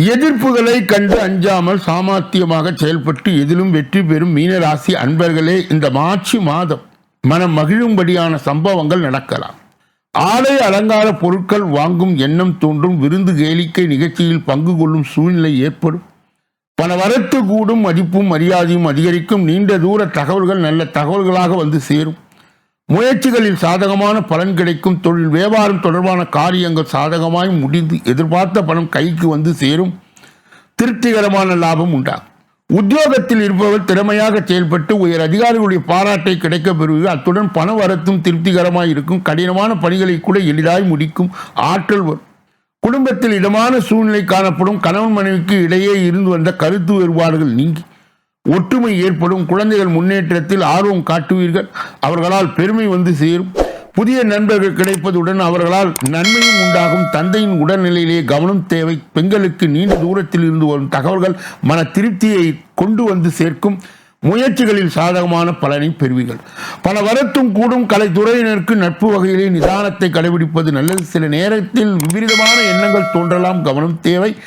எதிர்ப்புகளை கண்டு அஞ்சாமல் சாமர்த்தியமாக செயல்பட்டு எதிலும் வெற்றி பெறும் மீனராசி அன்பர்களே, இந்த மார்ச் மாதம் மனம் மகிழும்படியான சம்பவங்கள் நடக்கலாம். ஆடை அலங்கார பொருட்கள் வாங்கும் எண்ணம் தோன்றும். விருந்து கேளிக்கை நிகழ்ச்சியில் பங்கு கொள்ளும் சூழ்நிலை ஏற்படும். பண வரத்து கூடும். மதிப்பும் மரியாதையும் அதிகரிக்கும். நீண்ட தூர தகவல்கள் நல்ல தகவல்களாக வந்து சேரும். முயற்சிகளில் சாதகமான பலன் கிடைக்கும். தொழில் வியாபாரம் தொடர்பான காரியங்கள் சாதகமாய் முடிந்து எதிர்பார்த்த பணம் கைக்கு வந்து சேரும். திருப்திகரமான லாபம் உண்டாகும். உத்தியோகத்தில் இருப்பவர் திறமையாக செயல்பட்டு உயர் அதிகாரிகளுடைய பாராட்டை கிடைக்க பெறுவீர்கள். அத்துடன் பண வரத்தும் திருப்திகரமாய் இருக்கும். கடினமான பணிகளை கூட எளிதாய் முடிக்கும் ஆற்றல் வரும். குடும்பத்தில் இடமான சூழ்நிலை காணப்படும். கணவன் மனைவிக்கு இடையே இருந்து வந்த கருத்து வேறுபாடுகள் நீங்கி ஒற்றுமை ஏற்படும். குழந்தைகள் முன்னேற்றத்தில் ஆர்வம் காட்டுவீர்கள். அவர்களால் பெருமை வந்து சேரும். புதிய நண்பர்கள் கிடைப்பதுடன் அவர்களால் நன்மையும் உண்டாகும். தந்தையின் உடல்நிலையிலே கவனம் தேவை. பெண்களுக்கு நீண்ட தூரத்தில் இருந்து வரும் தகவல்கள் மன திருப்தியை கொண்டு வந்து சேர்க்கும். முயற்சிகளில் சாதகமான பலனை பெறுவீர்கள். பல வரத்தும் கூடும். கலைத்துறையினருக்கு நட்பு வகையிலே நிதானத்தை கடைபிடிப்பது நல்லது. சில நேரத்தில் விபரீதமான எண்ணங்கள் தோன்றலாம். கவனம் தேவை.